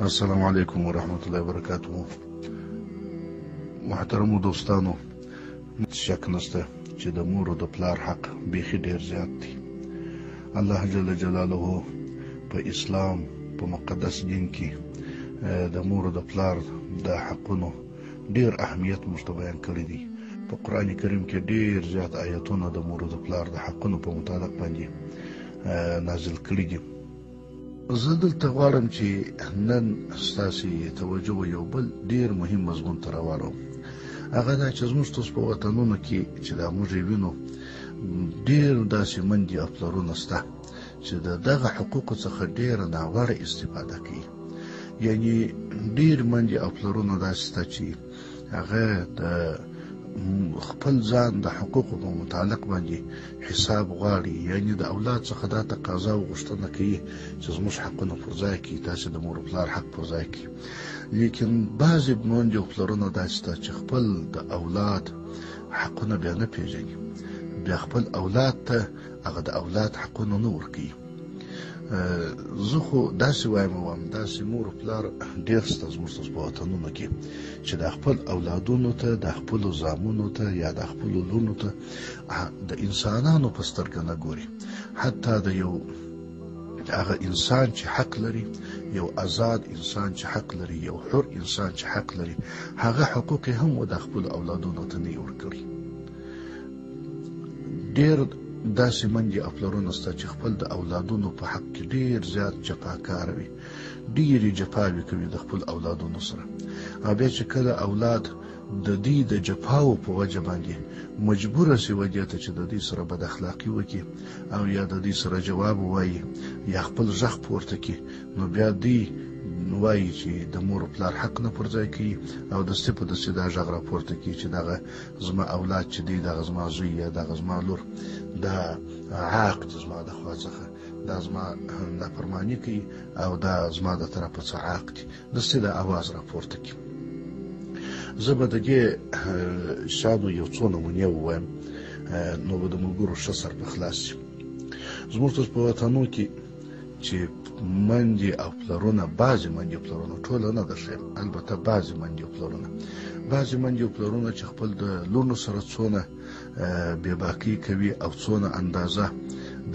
السلام علیکم ورحمت الله وبرکاتہ. محترمو دوستانو، شک نشته چې د مور او د پلار حق بیخي ډیر زیات دی. الله جل جلاله په اسلام په مقدس دین کې د مور او د پلار د حقونو ډیر اهمیت موږ ته بیان کړی دی. په قرآن کریم کې ډیر زیات آیتونه د مور او د پلار د حقونو په متعلق باندې نازل کړي دي. زه دلته غواړم چې نن ستاسې توجه یو بل ډیر مهم مضمون ته راواړوم. هغه دا چې زموږ ستاسو په وطنونو کې چې دا موږ یې وینو، ډیر داسې مندې او پلرونه شته چې د دغه حقوقو څخه ډیره ناوړه استفاده کوي. یعنې ډیر مندې او پلرونه داسې شته چې هغه د خپل ځان د حقوقو په متعلق باندې حساب غواړي، یعنی د اولاد څخه دا تقاضا او غوښتنه کوي چې زموږ حقونه پر ځای کړي، تاسې د مور او پلار حق پر ځای کړي. لیکن بعضې میندې او پلرونه داسې شته چې خپل د اولاد حقونه بیا نه پیژني، بیا خپل اولاد ته هغه د اولاد حقونه نه ورکوي. زه خو داسې وایم داسې مور او پلار ډېر شته زموږ ستاسو په وطنونو کې چې د خپل اولادونو ته، د خپلو زامنو ته یا د خپلو لوڼو ته د انسانانو په سترګه نه ګوري. حتی د یو هغه انسان چې حق لري، یو آزاد انسان چې حق لري، یو حر انسان چې حق لري، هغه حقوق هم د خپلو اولادونو ته نه ورکړي. ډېر داسې مندې او پلرونه شته چې خپل د اولادونو په حق کې ډیر زیات جفاکاره وي، ډیرې جفاوې کوي د خپل اولادونو سره. او بیا چې کله اولاد د دې د جفاو په وجه باندې مجبوره شي ودې ته چې د دې سره بد اخلاقي وکړي او یا د دې سره جواب ووایي یا خپل غږ پورته کړي، نو بیا دې وایي چې د مور او پلار حق نه پر ځای کوي او دستې په دستې دا غږ راپورته کوي چې دغه زما اولاد چې دی، دغه زما زوی یا دغه زما لور دا عاق چې زما د خوا څخه دا زما نافرماني کوي او دا زما د طرفه څخه عاق دي، دستې د اواز راپورته کوي. زه به د دې شانو یو څو نمونې ووایم، نو به د ملګرو ښه سر په خلاص شي. زموږ تاسو په وطنو کې چې مندې او پلرونه، بعضې مندې او پلرونه، ټوله نه درښیم، البته بعضې مندې او پلرونه چې خپل د لوڼو سره څونه بېباکي کوي او څونه اندازه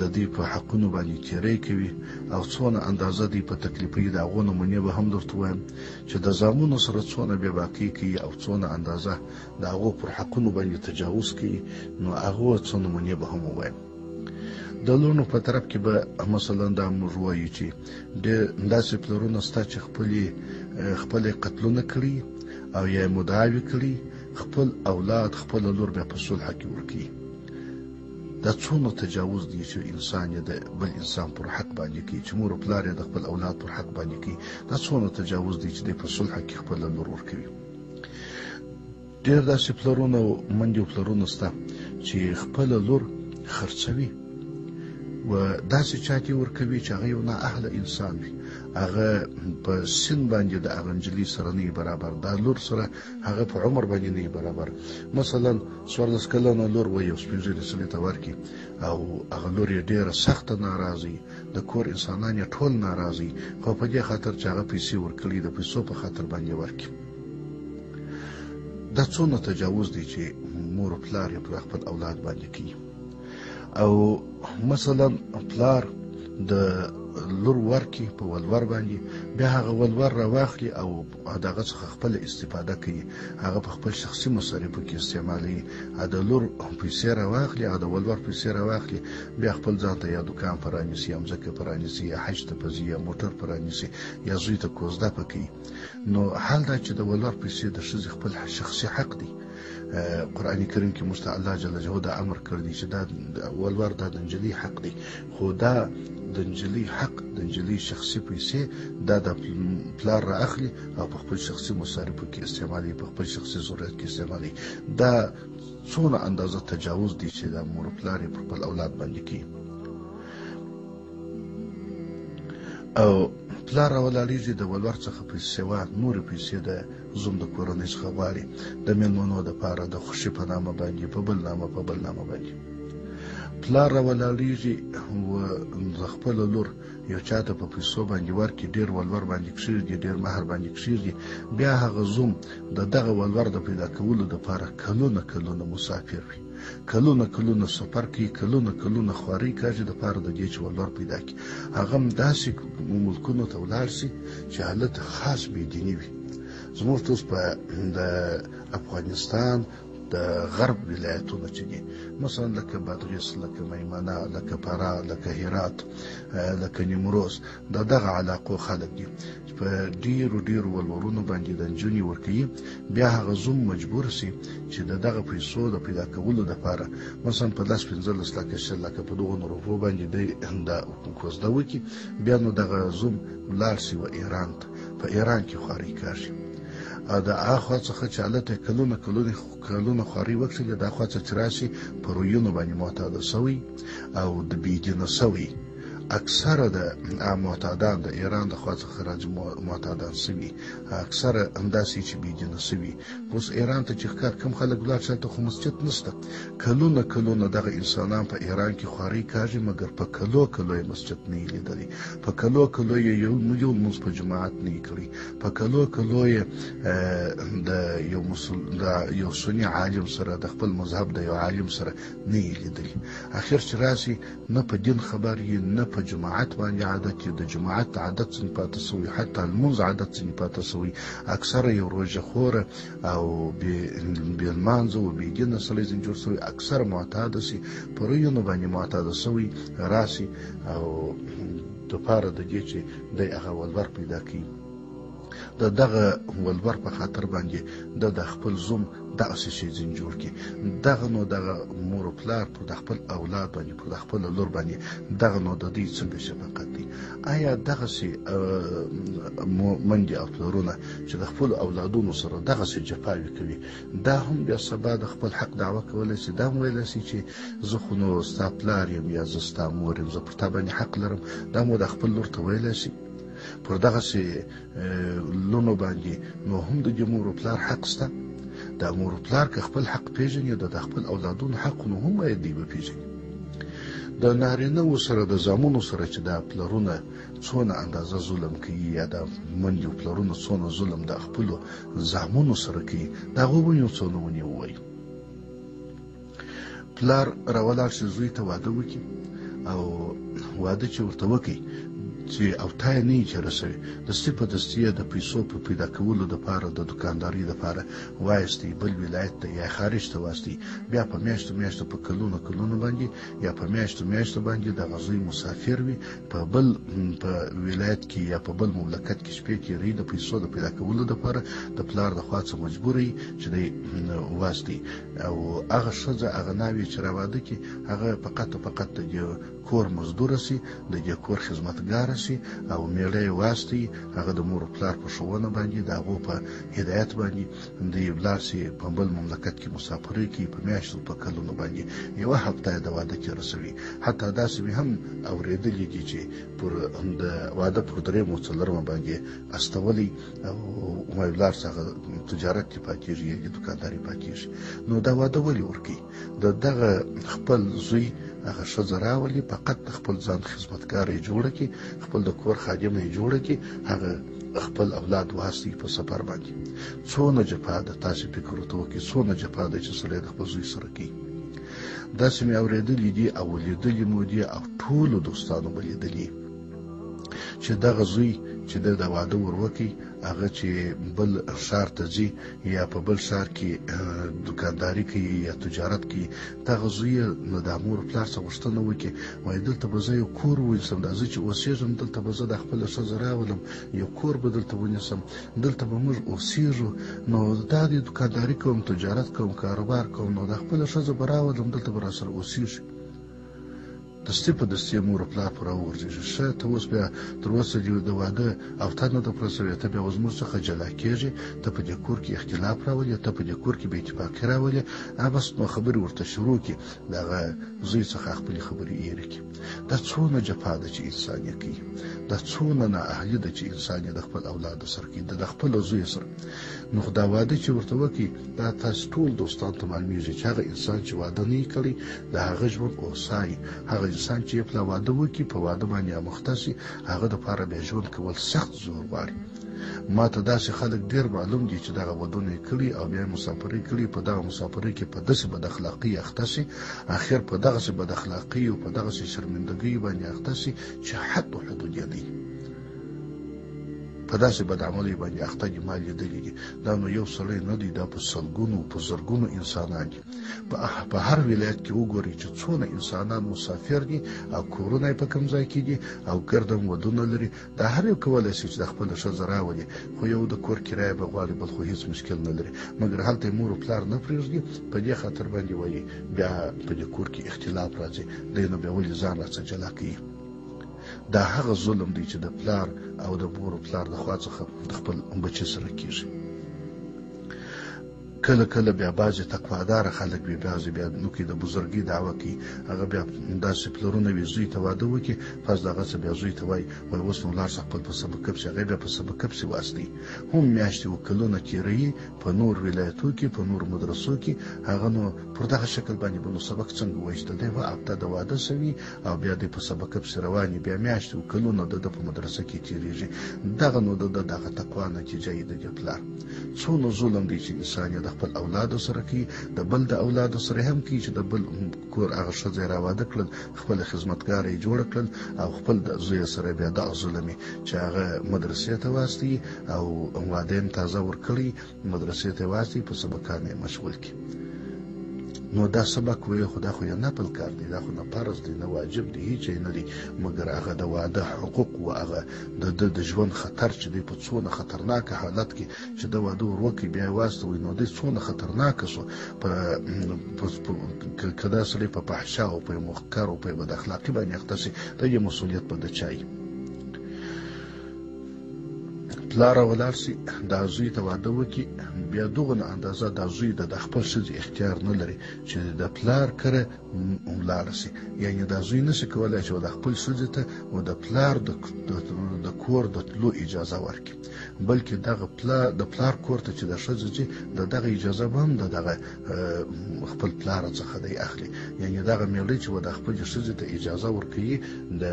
د دې په حقونو باندې تیری کوي او څونه اندازه دې په تکلیفوي. د هغو نمونې به هم درته ووایم چې د زامنو سره څونه بېباکي کوي او څونه اندازه د هغو پر حقونو باندې تجاوز کوي، نو هغو څو نمونې به هم ووایم. د لوڼو په طرف کې به مثلا دا موږ وایو چې داسې پلرونه شته چې خپلې قتلونه کړي او یا یې مدعاوې کړي، خپل اولاد خپله لور بیا په صلح کې ورکوي. دا څومره تجاوز دی چې انسان یې د بل انسان پر حق باندې کوي، چې مور او پلار یې د خپل اولاد پر حق باندې کوي. دا څومره تجاوز دی چې دی په صلح کې خپله لور ورکوي. ډېر داسې پلرونه او مندې او پلرونه شته چې خپله لور خرڅوي و داسې چاته ورکوي چې هغه یو نااهله انسان وي، هغه په سن باندې د هغه نجلۍ سره نه برابر، د لور سره هغه په عمر باندې نه برابر. مثلا 14 کلنه لور و یو سپین ږیري سړي ته ورکړي او هغه لور یې ډېره سخته ناراضي، د کور انسانان یې ټول ناراضي، خو په دې خاطر چې هغه پیسې ورکړي، د پیسو په خاطر باندې ورکړي. دا څونه تجاوز دی چې مور او پلار یې پر خپل اولاد باندې کوي. او مثلا پلار د لور ورکي په ولور باندې، بیا هغه ولور راواخلي او دغه څخه خپل استفاده کوي، هغه په خپل شخصي مصارفو کې استعمالوي. د لور پیسې راواخلي او د ولور پیسې راواخلي، بیا خپل ځان ته یا دوکان پرانیسي، یا مځکه پرانیسي، یا حج ته ځي، یا موټر پرانیسي، یا زوی ته کوزده پکوي. نو حال دا چې د ولور پیسې د ښځې خپل شخصي حق دی. قرآن کریم کې موږ ته الله جل جلاله دا امر کړی دی چې دا ولور دا د نجلۍ حق دی، خو دا د نجلۍ حق، د نجلۍ شخصي پیسې دا د پلار را اخلي او په خپل شخصي مصارفو کې استعمالوي، په خپل شخصي ضرورت کې استعمالوي. دا څونه اندازه تجاوز دی چې دا مور پلار یې پر خپل اولاد باندې کوي. او پلار راولاړېږي د ولور څخه پیسې سوا نورې پیسې د زوم د کورنۍ څخه غواړي، د مېلمنو دپاره د خوښۍ په نامه باندې، په بل نامه باندې. پلار راولاړېږي و د خپله لور یو چاته په پیسو باندې ورکړي، ډېر ولور باندې کښېږدي، ډېر مهر باندې کښېږدي، بیا هغه زوم د دغه ولور د پیدا کولو دپاره کلونه مسافر وي، کلونه سفر کوي، کلونه خوارۍ کاږي دپاره د دې چې ولور پیدا کړي. هغه هم داسې ملکونو ته ولاړ سي چې هلته خاص بېدیني وي. زموږ اوس په د افغانستان د غرب ولایتونه چې دي، مثلا لکه بادغیس، لکه میمنه، لکه فراه، لکه هرات، لکه نیمروز، دغه علاقو خلک دي چې په ډیرو ولورونو باندې د نجونې ورکوي. بیا هغه زوم مجبور سي چې د دغه پیسو د پیدا کولو دپاره مثلا په 10-15 لکه 20 لکه په دغو روپو باندې د کوزده وکړي. بیا نو دغه زوم ولاړ سي و ایران ته، په ایران کې خوارۍ کاږي. د اخوا څخه چې هلته کلونه خوارۍ وکړي، د اخوا څخه چې راشي په رویونو باندې معتاده سوی او د بېدینه سوی. اکثره د معتادان د ایران د خوا څخه راځي معتادان سوي، اکثره همداسې چې بېدینه سوي. اوس ایران ته چې کم خلک ولاړ شي، هلته خو مسجد نشته. کلونه دغه انسانان په ایران کې خوارۍ کاږي، مګر په کلو یې مسجد نه یې لیدلی، په کلو یې یو لمونځ په جماعت نه یې کړی، په کلو یې د یو سني عالم سره، د خپل مذهب د یو عالم سره نه یې لیدلی. اخر چې راسي نه په دین خبر یې، نه په جماعت باندې عادت یې، د جماعت عادت ځینې پاته سوی، حتی لمونځ عادت ځینې پاته سوی. اکثره یو روژه خوره او بې لمانځه و بېدینه سړی ځینې جوړ سوی، اکثره معتاده سي، په رویونو باندې معتاده سوی راسي او دپاره د دې چې دی هغه ولور پیدا کوي. د دغه ولور په خاطر باندې د خپل زوم دغسې شی ځینې جوړ کړي. دغه نو دغه مور و پلار پر د خپل اولاد باندې، پر د خپله لور باندې دغه نو د دوی څنګه شفقت دی؟ آیا دغسې مندې او پلرونه چې د خپلو اولادونو سره دغسې جفاوې کوي، دا هم بیا سبا د خپل حق دعوه کولی سي؟ دا هم ویلی سي چې زه خو نو ستا پلار یم یا زه ستا مور یم، زه پر تا باندې حق لرم؟ دا مو د خپل لور ته ویلی سي؟ پر دغسې لونو باندې نو هم د دې مور و پلار حق شته. د مور و پلار که خپل حق پیژني، د خپل اولادونو حق نو هم باید دوی به پیژني. د نارینه‌وو سره، د زامنو سره چې دا پلرونه څونه اندازه ظلم کوي، یا د مندې و پلرونه څونه ظلم د خپلو زامنو سره کوي، د هغو ونیو څونه ونې ووایو. پلار راولاړ شي زوی ته واده وکړي، او واده چې ورته وکړي چې او تا یې نه وي چې رسوي، دستي په دستي یې د پیسو په پیدا کولو دپاره، د دوکاندارۍ دپاره وایستی بل ولایت ته یا خارج ته واستي. بیا په میاشتو په کلونو باندې، یا په میاشتو باندې دغه زوی مسافر وي، په بل په ولایت کې یا په بل مملکت کې شپې تېروي د پیسو د پیدا کولو دپاره. د پلار د خوا څخه مجبور وي چې دی واستي، او هغه ښځه، هغه ناوې چې راواده کړي، هغه فقط د دې کور مزدوره سي، د دې کور خدمتګاره سي، او میړه یې واستي، هغه د مور و پلار په ښوونه باندې، د هغو په هدایت باندې دی ولاړ سي، په بل مملکت کې مسافرۍ کوي، په میاشتو په کلونو باندې یوه هفته یې د واده کې رسوي. حتی داسې مې هم اورېدلي دي چې پر د واده پر 3 او 4 باندې استولی، او ولاړ سي، هغه تجارت کې پاتېږي یا دوکانداري پاتېږي. نو دا واده ولې ورکوي؟ د دغه خپل زوی هغه ښځه راولي، فقط د خپل ځان خدمتګاره یې جوړه کړي، خپل د کور خادمه یې جوړه کړي، هغه خپل اولاد واستي په سفر باندې. څونه جفا ده، تاسې فکر ورته وکړئ، څونه جفا ده چې سړی د خپل زوی سره کوي. داسې مې اورېدلي دي او لیدلي مو دي، او ټولو دوستانو به لیدلي چې دغه زوی چې د واده ور وکړي، هغه چې بل ښار ته ځي یا په بل ښار کې دوکانداري کوي یا تجارت کوي، دغه زوی یې نو د مور پلار څخه غوښتنه وکړي، وایي دلته به زه یو کور ونیسم، دا زه چې اوسېږم دلته به زه د خپله ښځه راولم، یو کور به دلته ونیسم، دلته به موږ اوسېږو، نو دا د دوکانداري کوم، تجارت کوم، کاروبار کوم، نو د خپله ښځه به راولم، دلته به راسره اوسېږي. دستي په دستي مور و پلار پر راوغورځېږي. ښه، ته اوس بیا تر اوسه د واده او تا نه ده پوره سوې، ته بیا اوس موږ څخه جلا کېږې، ته په دې کور کې اختلاف راولې، ته په دې کور کې بې اتفاقي راولې. بس نو خبرې ورته شروع کړي، د هغه زوی څخه خپلې خبرې ایرې کړي. دا څونه جفا ده چې انسان یې کوي، دا څونه نااهلي ده چې انسان یې د خپل اولادو سره کوي، د خپل زوی سره. نو دا واده چې ورته وکړي، دا تاسو ټول دوستان ته معلومیږي چې هغه انسان چې واده نه یې کړی، د هغه ژوند اوسایي، هغه انسان چې په واده وکړي په واده باندې اموخته شي هغه دپاره بیا ژوند کول سخت زور غواړي. ما ته داسې خلک ډېر معلوم دي چې دغه ودونه یې کړي او بیا مسافرۍ کړي، په دغه مسافرۍ کې په داسې بد اخلاقۍ اخته شي، اخر په دغسې بد اخلاقۍ او په دغسې شرمندګۍ باندې اخته شي چې حد و حدود یې نه په داسې بدعملۍ باندې اخته دي. ما لیدلي دي. دا نو یو سړی نه دی، دا په سلګونو په زرګونو انسانان دي. په هر ولایت کې وګورئ چې څونه انسانان مسافر دي او کورونه یې په کوم ځای کې دي او ګردم ودونه لري. دا هر یو کولی شي چې د خپله ښځه راولي، خو یو د کور کرایه به غواړي، بل خو هېڅ مشکل نه لري، مګر هلته یې مور و پلار نه پرېږدي. په دې خاطر باندې وایي بیا په دې کور کې اختلاف راځي، دی نو بیا ولې ځان راڅه جلا کوي. دا هغه ظلم دی چې د پلار او د مور و پلار د خوا څخه د خپل بچي سره کېږي. کله کله بیا بعضې تقواداره خلک وي، بعضې بیا نو کې د بزرګۍ دعوه کوي، هغه بیا داسې پلرونه وي زوی ته واده وکړي، پس د هغه څه بیا زوی ته وایي وایي اوس نو لاړ شه خپل په سبقه پسې. هغه بیا په سبقه پسې واستوي، هم میاشتې و کلونه تېروي په نور ولایتو کې په نور مدرسو کې. هغه نو پر دغه شکل باندې به نو سبق څنګه وایسته دی؟ یوه هفته د واده شوي او بیا دی په سبقه پسې روان وي، بیا میاشتې و کلونه د ده په مدرسه کې تېرېږي. دغه نو د ده دغه تقوا نتیجه یې د دې پلار. څونه ظلم دی چې انسان یې د خپل اولادو سره کوي، د بل د اولادو سره هم کوي چې د بل کور هغه ښځه یې راواده کړل، خپله خدمتګاره یې جوړه کړل او خپل د زوی سره بیا دغه ظلم چې هغه مدرسې ته واستوي او واده یې تازه ورکړی، مدرسې ته یې واستوي، په سبقانو یې مشغول کړي. نو دا سبق وایي خو دا خو یې نفل کار دی، دا خو نه فرض دی نه واجب دی، هیڅ یې نه دی، مګر هغه د واده حقوق و هغه د ژوند خطر چې دی په څونه خطرناکه حالت کې چې د واده ور وکړي بیا یې واستوي، نو دی څونه خطرناکه شو. که دا سړی په فحشا او په منکر او په بد اخلاقي باندې اخته شي، د دې مسؤلیت به د چا وي؟ پلار ولاړ شي دا زوی ته واده وکړي، بیا دغونه اندازه دا زوی د خپل ښځې اختیار نه لري چې د پلار کره ولاړه شي. یعنې دا زوی نشي کولی چې د خپل ښځې ته و د پلار د کور د تلو اجازه ورکړي، بلکې دغه د پلار کور ته چې د ښځې ځي د دغه اجازه به هم د دغه خپل پلار څخه دی اخلي. یعنې دغه میړی چې و د خپلې ښځې ته اجازه ورکوي د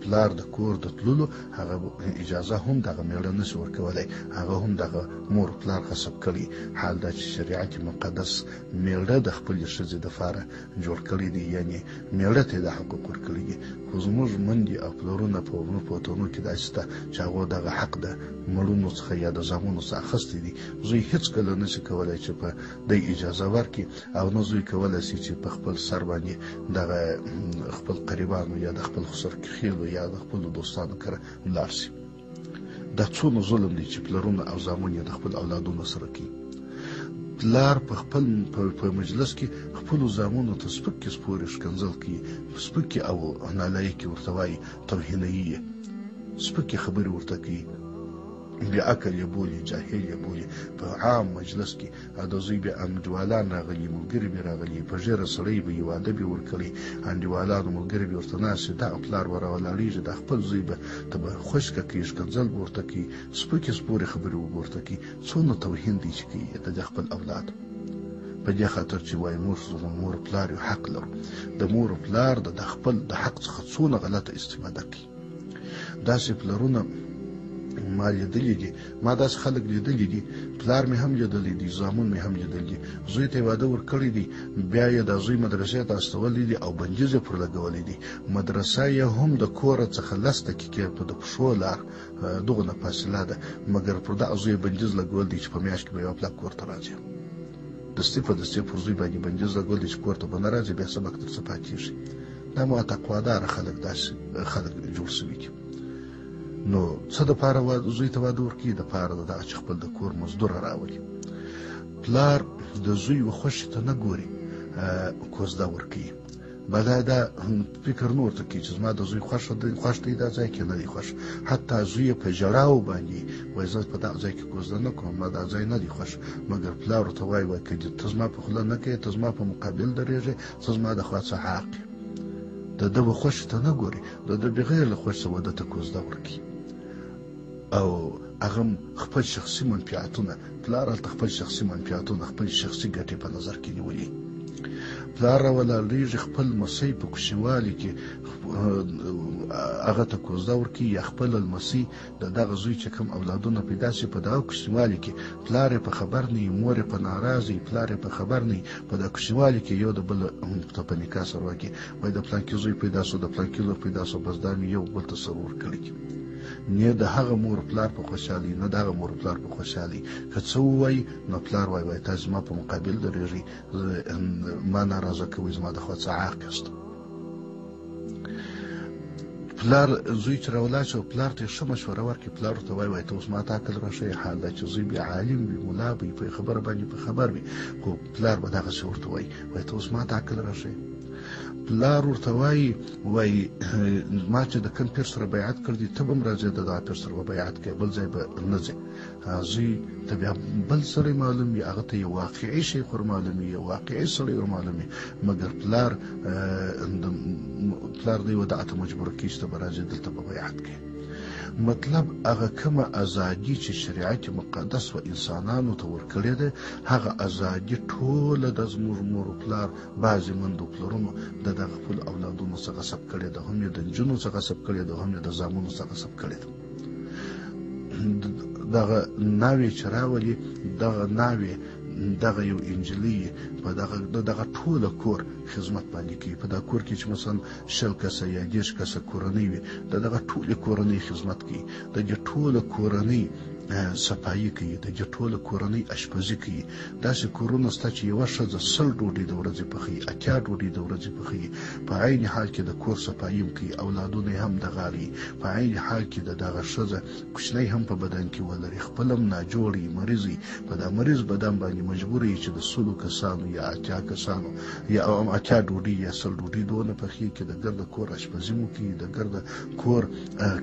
پلار د کور د تللو، هغه اجازه هم دغه میړه نشي ورکولی، هغه هم دغه مور پلار غصب کړي. حال دا چې شریعت مقدس میړه د خپلې ښځې دپاره جوړ کړی دی، یعنې میړه ته یې دا حقوق ورکړي دي. خو زموږ میندې او پلرونه په ورونو په وطنونو کې داسې شته چې هغو دغه حق د مړونو څخه یا د زامنو څخه اخیستی دي. زوی هېڅکله نشي کولی چې په دی اجازه ورکړي، او نه زوی کولی شي چې په خپل سر باندې دغه خپل قریبانو یا د خپل خسرخیلو یا د خپلو دوستانو کره ولاړ شي. دا څونه ظلم دی چې پلرونه او زامن یې د خپل اولادونو سره کوي. پلار په خپل په مجلس کې خپلو زامنو ته سپکې سپورې ښکنځل کوي، سپکې او نالایقې ورته وایي، توهینوي یې، سپکې خبرې ورته کوي، بې عقل یې بولي، جاهل یې بولي په عام مجلس کې. او د زوی بیا انډیوالان راغلي، ملګري به راغلي، په ژېره سړی به یې واده به ورکړي، انډیوالانو ملګري به ورته ناست وي، دغه پلار به راولاړېږي، د خپل زوی به ته به خوشکه کوي، ښکنځل به ورته کوي، سپکې سپورې خبرې به ورته کوي. څونه توهین دی چې کوي د خپل اولاد، په دې خاطر چې وایي موږ زموږ مور پلار یو حق لرو. د مور پلار د خپل د حق څخه څونه غلطه استفاده کوي. داسې پلرونه ما لیدلی دي، ما داسې خلک لیدلی دي، پلار مې هم لیدلی دي، زامن مې هم لیدلی دي، زوی ته یې واده ورکړی دی، بیا یې د زوی مدرسې ته استولی دي او بندیز یې پر لګولی دي. مدرسه یې هم د کوره څخه 10 دقیقې په د پښو لار دغونه فاصله ده، مګر پر دغه زوی بندیز لګول دی چې په میاشت کې به یو پلک کور ته راځي. دستي په دستي پر زوی باندې بندیز لګول دی چې کور ته به نه راځي، بیا سبق ترڅه پاتېږي. دا مو تقواداره خلک داسې خلک جوړ شوي دي. نو څه دپاره زوی ته واده ورکوي؟ دپاره د دغه چې خپل د کور مزدوره راولي. پلار د زوی و خوښې ته نه ګوري، کوزده ورکوي. بله دا فکر نه ورته کوي چې زما د زوی خوښ دی دا ځای کې نه دی خوښ. حتی زوی یې په ژړاو باندې وایي زه په دغه ځای کې کوزده نه کوم، ما دا ځای نه دی خوښ، مګر پلار ورته وایي که ته زما په خوله نه کوې، ته زما په مقابل درېږې، ته زما د خوا څه حق یې. د ده به خوښې ته نه ګوري، د ده بغیر له خوښ څه واده ته کوزده ورکوي. او هغه خپل شخصي منفعتونه، پلار هلته خپل شخصي منفعتونه، خپل شخصي ګټې په نظر کې نیولي. پلار راولاړېږي خپل لمسی په کوچنیوالي کې هغه ته کوزده ورکړي یا خپل لمسی د دغه زوی چې کوم اولادونه پیدا شي په دغه کوچنیوالي کې پلار یې په خبر نه وي، مور یې په ناراضه وي، پلار یې په خبر نه وي، په دغه کوچنیوالي کې یو د بل ته په نکاح سره وکړي وایي د فلانکي زوی پیدا شو، د فلانکي لور پیدا شو، بس دا مې یو بل ته سر ورکړی. نه د هغه مور پلار په خوشحالي نه د هغه مور پلار په خوشحالي که څه ووایي نو پلار وایي تاسو زما په مقابل درېږئ، ما ناراضه کوئ، زما د خوا څه عاق یاست. پلار زوی چې راولاړ شي پلار ته ښه مشوره ورکړي، پلار ورته وایي ته اوس ما ته عقل راښیي، حال دا چې زوی بیا عالم وي، ملا وي، په خبره باندې په خبر وي، خو پلار به دغسې ورته وایي ته اوس ما ته عقل راښیي. پلار ورته وایي ما چې د کوم پیر سره بیعت کړ دي ته به هم راځې د دغه پیر سره به بیعت کوې، بل ځای به نه ځې. زوی ته بیا بل سړی معلوم وي، هغه ته یو واقعي شی خو معلوم وي، یو واقعي سړی ور معلوم وي، مګر پلار دی ودغه ته مجبوره کړي چې ته به راځې دلته به بیعت کوې. مطلب هغه کومه ازادي چې شریعت مقدس و انسانانو ته ورکړې ده هغه ازادي ټوله د زموږ مور پلار بعضې مندو پلرونو د دغه خپل اولادونو څخه غصب کړې ده، هم یې د نجونو څخه غصب کړې ده، هم یې د زامنو څخه غصب کړې ده. دغه ناوې چې راولي دغه ناوې دغه یو انجلۍ په دغه ټوله کور خدمت باندې کوي، په دغه کور کې چې مثلا 100 کسه یا 10 کسه کورنۍ وي د دغه ټولې کورنۍ خدمت کوي، د دې ټوله کورنۍ صفایي کوي، د دې ټوله کورنۍ اشپزي کوي. داسې کورونه شته چې یوه ښځه 100 ډوډۍ د ورځې پخوي، 80 ډوډۍ د ورځې پخوي، په عین حال کې د کور صفایي هم کوي، اولادونه یې هم دغه اړوي، په عین حال کې د دغه ښځه کوچنی هم په بدن کې ولري، خپل هم ناجوړ وي، مریض وي، په دا مریض بدن باندې مجبور یي چې د 100 کسانو یا 80 کسانو یا 80 ډوډۍ یا 100 ډوډۍ دونه پخوي کې د ګرده کور اشپزي مو کوي، د ګرده کور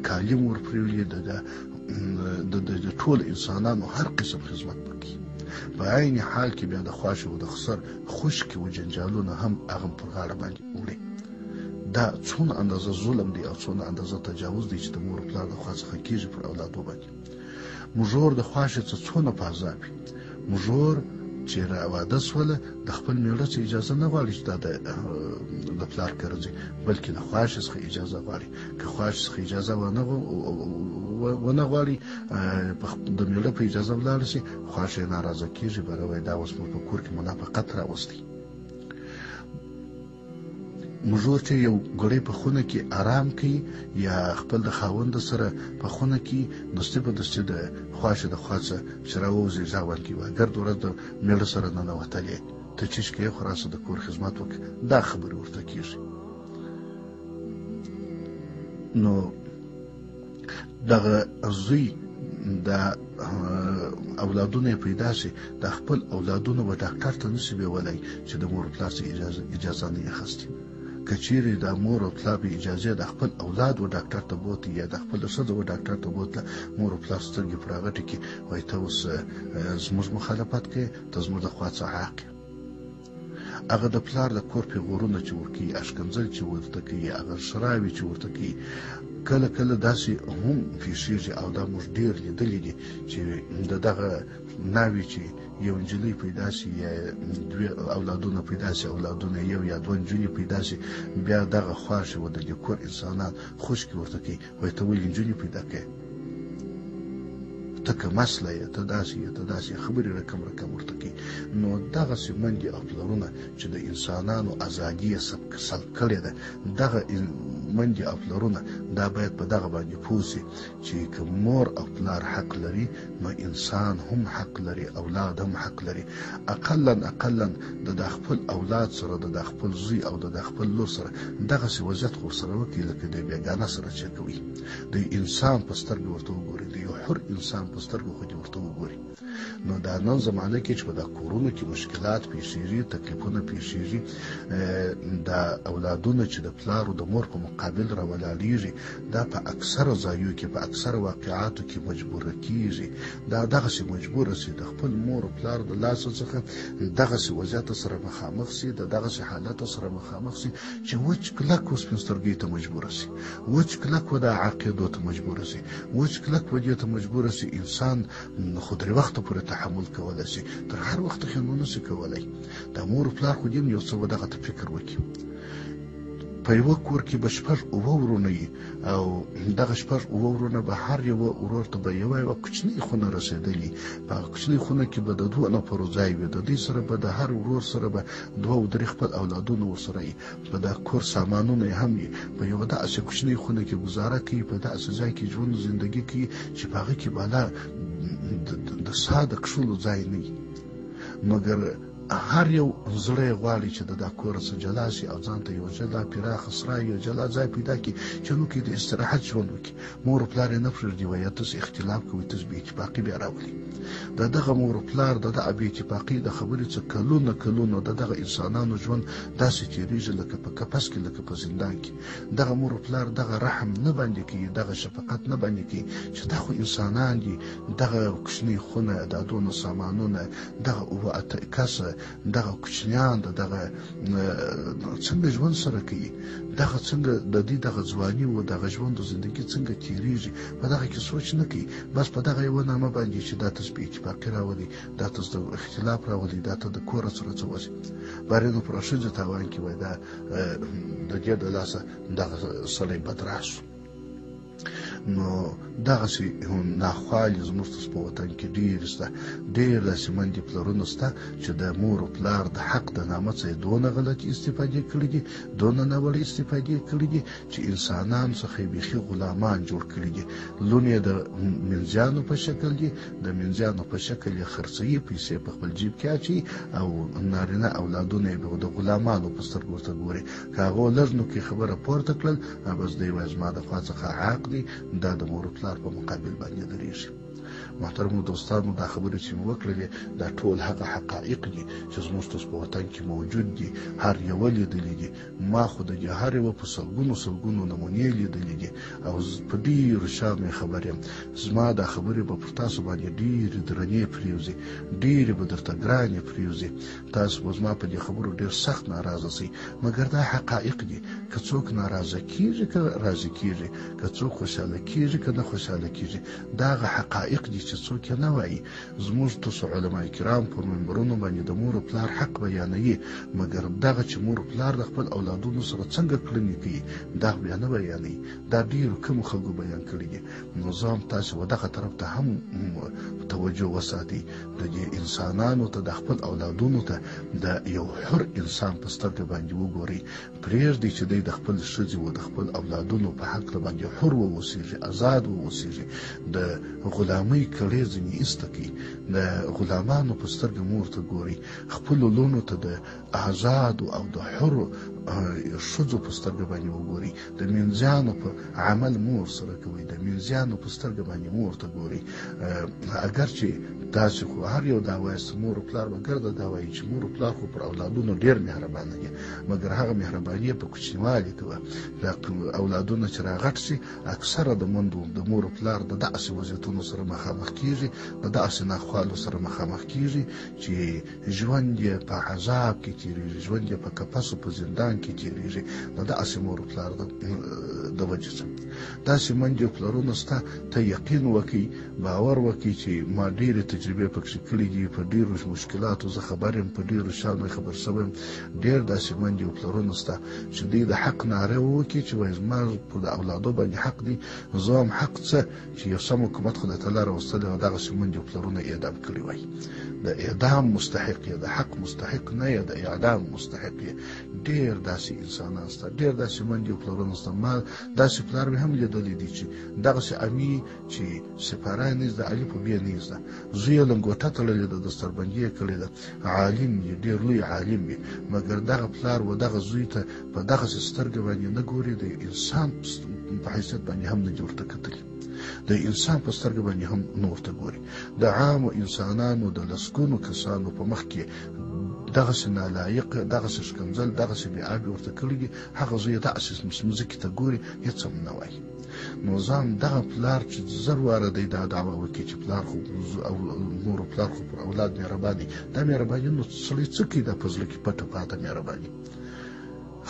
کالي مو ورپرېولي، د ټول انسانانو هر قسم خدمت وکړي. په عین حال کې بیا د خواښې او د خسر خشکې و جنجالونه هم هغه پر غاړه باندې وړي. دا څونه اندازه ظلم دی او څونه اندازه تجاوز دی چې د مور پلار د خوا څخه کېږي پر اولادو باندې. مږور د خواښې څه څونه په عذاب وي. مږور چې واده سوله د خپل میړه څخه اجازه نه غواړي چې دا د پلار کره ځي، بلکې د خواښې څخه اجازه غواړي. که خواښې څخه اجازه ونه غواړي د میړه په اجازه ولاړ شي خواښې ناراضه کېږي، بره وایي دا اوس موږ په کور کې منافقت راوستی. مږور چې یو ګړی په خونه کې آرام کوي یا خپل د خاوند سره په خونه کې دستي په دستي د خواښې د خوا څخه چې راووځي غږ ورکوي، ګرد ورځ د میړه سره ننوتلې ته چیش کوې خو راسه د کور خدمت وکړه، دا خبرې ورته کېږي. نو دغه زوی د اولادونه یې پیدا شي د خپل اولادونه به ډاکټر ته نشي بیولی چې د مور پلار څخه اجازه نه یې اخیستې. که چیرې د مور او پلار په اجازه د خپل اولاد و ډاکټر ته بوتي یا د خپل ښځه و ډاکټر ته بوتله، مور او پلار سترګې پر هغه ټکي وایي ته اوس زموږ مخالفت کوې، ته زموږ د خوا څخه عاق یې. هغه د پلار د کور پیغورونه چې ورکوي، اشکنځل چې ورته کوي، هغه شراوې چې ورته کوي، کله کله داسې هم پیښیږي او دا موږ ډېر لیدلي دي چې د دغه ناوې چې یو نجلۍ پیدا شي یا 2 اولادونه پیدا شي، اولادونه یو یا 2 نجونې پیدا شي، بیا دغه خواښې و د دې کور انسانان خوشکې ورته کوي، وایي ته ولې نجونې پیدا کوې، ته که مسله یې، ته داسې یې، ته داسې خبرې رقم ورته کوي. نو دغسې مندې او پلرونه چې د انسانانو ازادي یې سلب کړې ده، دغه مندې او پلرونه دا باید په دغه باندې پوه شي چې که مور او پلار حق لري نو انسان هم حق لري، اولاد هم حق لري. اقلا د خپل اولاد سره د خپل زوی او د خپل لور سره دغسې وضعیت خو ورسره وکړي لکه د بیګانه سره چې کوي. د انسان په سترګې ورته وګوري، د یو حر انسان په سترګو خو دې ورته وګوري. نو دا نن زمانه کې چې په دا کورونو کې مشکلات پیښیږي، تکلیفونه پیښیږي، دا اولادونه چې د پلار او د مور په مقابل راولاړېږي، دا په اکثره ځایو کې په اکثره واقعاتو کې مجبوره کېږي. دا دغسې مجبوره سي د خپل مور او پلار د لاسه څخه دغسې وضعیت سره مخامخ سي، د دغسې حالت سره مخامخ سي چې وچ کلک و سپین سترګۍ ته مجبوره سي، وچ کلک و د عقیدو ته مجبوره سي، وچ کلک و دې ته مجبور سي انسان خو درې وخته پورې تحمل کولی شي، تر هر وخته خو نو نشي کولی. د مور پلار خو دې یو څه دغه ته فکر وکړي. په یوه کور کې به شپږ اووه ورونه وي او دغه شپږ اووه ورونه به هر یوه ورور ته به یوه کوچنۍ خونه رسېدلي. په هغه کوچنۍ خونه کې به د دوه نفرو ځای وي. د دوی سره به د هر ورور سره به دوه او درې خپل اولادونه ورسره وي. په د کور سامانونه یې هم وي. په یوه داسې کوچنۍ خونه کې ګزاره کوي، په داسې ځای کې ژوند زندګي کوي چې په هغه کې بالا د ساه د کښلو ځای نه وي. مګر هر یو زړه یې غواړي چې د دا کور څخه جلا شي او ځان ته یو جلا پراخه سرای یو جلا ځای پیدا کړي چې نو کې د استراحت ژوند وکړي. مور و پلار یې نه پرېږدي، وایي تاسو اختلاف کوئ، تاسو بې اتفاقي بیا راولي. د دغه مور و پلار د دغه بې اتفاقي د خبرې څخه کلونه د دغه انسانانو ژوند داسې تېرېږي لکه په قفس کې، لکه په زندان کې. دغه مور و پلار دغه رحم نه باندې کوي، دغه شفقت نه باندې کوي چې دا خو انسانان دي، دغه کوچنۍ خونه، دا دونه سامانونه، دغه اووه اته کسه، دغه کوچنیان دغه څنګه ژوند سره کوي، دغه څنګه د دې دغه ځواني و دغه ژوند او زندګي څنګه تېرېږي، په دغه کې سوچ نه کوي. بس په دغه یوه نامه باندې چې دا تاسو بې اتفاقي راولي، دا تاسو د اختلاف راولي، دا ته د کوره سره څه وځي. بارینو پر ښځې تاوان کې وایي دا د دې د لاسه دغه سړی بدراس شو. نو دغسې ناخوالې زموږ په وطن کې ډېرې شته. ډېر داسې مندې پلرونه شته چې د مور و پلار د حق د نامه څخه یې دونه غلطې استفادې کړي دي، دونه ناوړه استفادې کړي دي چې انسانانو څخه یې بیخي غلامان جوړ کړي دي. لون یې د منځیانو په شکل دي، د منځیانو په شکل یې خرڅوي، پیسې په خپل جیب کې اچوي او نارینه اولادونه یې د غلامانو په سترګو ورته ګوري. که هغو لږ نو کې خبره پورته کړل، بس دی وایي زما د خوا څخه حق دی، دا د مور و پلار په مقابل باندې درېږي. محترمو دوستانو، دا خبرې چې مو وکړلې دا ټول هغه حقایق دي چې زموږ په وطن کې موجود دي. هر یوه لیدلي دي. ما خو د دې هر یوه په سلګونو نمونې لیدلي دي او په ډېرو شیانو یې خبر یم. زما دا خبرې به پر تاسو باندې ډېرې درنې پرېوځي، ډېرې به درته ګرانې پرېوځي. تاسو به زما په دې خبرو ډېر سخت ناراضه شئ، مګر دا حقایق دي. که څوک ناراضه کېږي، که راضي کېږي، که څوک خوشحاله کېږي، که نه خوشحاله کېږي، دا هغه حقایق دي چې څوک یې نه وایي. زموږ تاسو علما کرام پر منبرونو باندې د مور و پلار حق بیانوي، مګر دغه چې مور و پلار د خپل اولادونو سره څنګه کړنې کوي دا بیا نه بیانوي. دا ډېرو کمو خلکو بیان کړي دي. نو زه هم تاسو دغه طرف ته هم توجه وساتئ، د دې انسانانو ته، د خپل اولادونو ته د یو حر انسان په سترګه باندې وګورئ. پرېږدئ چې دی د خپل ښځې و د خپل اولادونو په حق باندې حر واوسېږي، آزاد واوسېږي. د غلامۍ کړۍ ځینې ایسته کړي، د غلامانو په سترګه مور ته ګورئ. خپلو لوڼو ته د آزادو او د حرو ښځو په سترګه باندې وګورئ. د منځیانو په عمل مور سره کوئ، د منځیانو په سترګه باندې مور ته ګورئ. اگر چې داسې خو هر یو دا وایي چې مور و پلار به ګرده دا وایي چې مور و پلار خو پر اولادونو ډېر مهربانه دي، مګر هغه مهرباني په کوچنیوالي کوه. اولادونه چې راغټ شي، اکثره د مندو د مور و پلار د داسې وضعیتونو سره مخامخ کېږي، د داسې ناخوالو سره مخامخ کېږي چې ژوند یې په عذاب کې تېرېږي، ژوند یې په قفسو په زندان کې تېرېږي د داسې مور و پلار د وجې څخه. داسې مندې پلرونه شته، ته یقین وکړئ، باور وکړئ چې ما ډېرې تجربې پکې کړي دي. په ډېرو مشکلاتو زه خبر یم، په ډېرو شیانو خبر شوی یم. ډېر داسې مندې پلرونه شته چې دوی د حق ناره وکړي چې وایي زما په د اولادو باندې حق دی، زه هم حق څه چې یو سم حکومت خو د ته لاره وستلی او دغسې مندې پلرونه اعدام کړي وای. د اعدام مستحق یې، د حق مستحق نه یې، د اعدام مستحق یې. ډېر داسې انسانان شته، ډېر داسې مندې پلرونه شته. ما داسې پلار مې هم لیدلی دي چې دغسې امي چې سپاره یې نیز د علي په بیا نیز ده، زوی یې لنګوټه تړلې ده، دستربندي یې کړې ده، عالم یې، ډېر لوی عالم یې، مګر دغه پلار و دغه زوی ته په دغسې سترګه باندې نه ګوري، د انسان په حیثیت باندې هم نه دي ورته کتلي، د انسان په سترګه باندې هم نه ورته ګوري. د عامو انسانانو د لسګونو کسانو په مخ کې دغسې نالایق، دغسې ښکنځل، دغسې بېآبي ورته کړي دي. هغه زوی یې داسې مځکې ته ګوري، هېڅ هم نه وایي. نو ځان دغه پلار چې زر واره دی دا دعوه وکړي چې پلار خو او مور و پلار خو پر اولاد مهربان دي، دا مهرباني نو سړی څه کوي؟ دا په زړه کې پټه پاته مهرباني.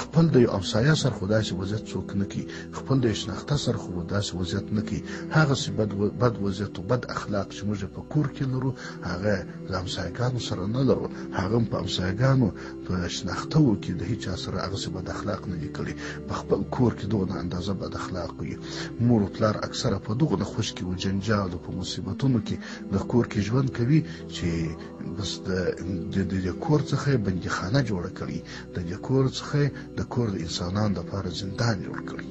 خپل د یو همسایه سره خو داسې وضعیت څوک نه کوي، خپل د شناخته سره خو داسې وضعیت نه کوي. هغسې بد وضعیت او بد اخلاق چې موږ په کور کې لرو هغه د همسایګانو سره نه لرو، هغه هم په همسایګانو په شناختو کې د هیچا سره هغسې بد اخلاق نه دي کړي. په خپل کور کې دغه اندازه بد اخلاق وي. مور او پلار اکثره په دغه د خشکي او جنجال او په مصیبتونو کې د کور کې ژوند کوي چې بس د کور څخه بندیخانه جوړه کړي، د کور څخه د کور د انسانانو لپاره زندان جوړ کړي.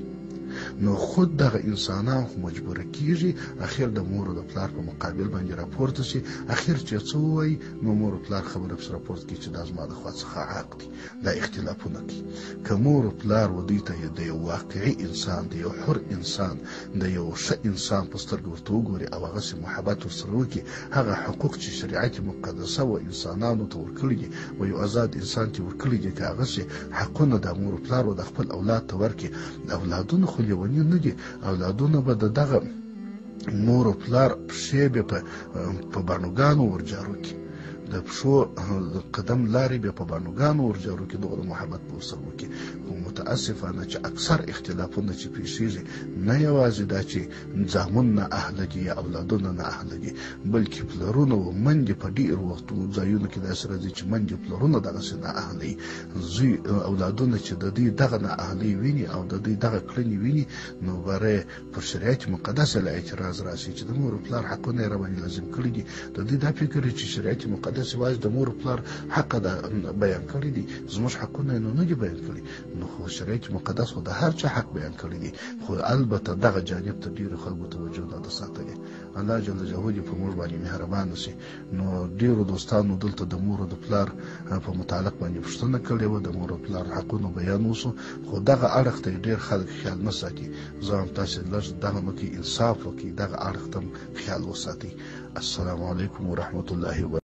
نو خود دغه انسانان خو مجبوره کیږي اخر د مور او د پلار په مقابل باندې راپورته شي. اخر چې څه وایي نو مور او پلار خبره پس راپورته کوي چې دا زما د خوا څخه حق دي، دا اختلافونه کوي. که مور او پلار ودوی ته د یو واقعي انسان، د یو حر انسان، د یو ښه انسان په سترګه ورته وګوري او هغسې محبت ورسره وکړي، هغه حقوق چې شریعت مقدسه و انسانانو ته ورکړي دي و یو آزاد انسان چې ورکړي دي، که هغسې حقونه د مور او پلار و د خپل اولاد ته ورکړي، اولادونه خو لیوني نه دي. اولادونه به د دغه مور او پلار پښې به په بانوګانو ورجارو کړي، د پښو د قدم لارې به په بانوګانو ورجارو کړي، دغه محبت به ورسره وکړي. خو متاسفانه چې اکثر اختلافونه چې پیښیږي نه یوازې دا چې زامن نه اهله دي یا اولادونه نه اهله دي، بلکې پلرونه او میندې په ډېرو وختونو ځایونو کې داسې راځي چې میندې پلرونه دغسې نه اهله وي. زوی اولادونه چې د دوی دغه نه اهلۍ ویني او د دوی دغه کړنې ویني، نو بری پر شریعت مقدسه له اعتراض راسي چې د مور او پلار حقونه یې راباندې لازم کړي دي. د دوی دا فکر دی چې شریعت مقدس یوازې د مور او پلار حق بیان کړي دي، زموږ حقونه یې نو نه دي بیان کړي. نو خو شریعت مقدس خو د هر چا حق بیان کړي دي، خو البته دغه جانب ته ډېرو خلکو توجه نه ده ساتلې. الله جل جلاله دې په موږ باندې مهربان وشي. نو ډېرو دوستانو دلته د مور او د پلار په متعلق باندې پوښتنه کړې وه، د مور او پلار حقونو بیان وشو، خو دغه اړخ ته ډېر خلک خیال نه ساتي. زه هم تاسې لږ دغه مکې انصاف وکړئ، دغه اړخ ته خیال وساتئ. السلام علیکم ورحمة الله وبرکاته.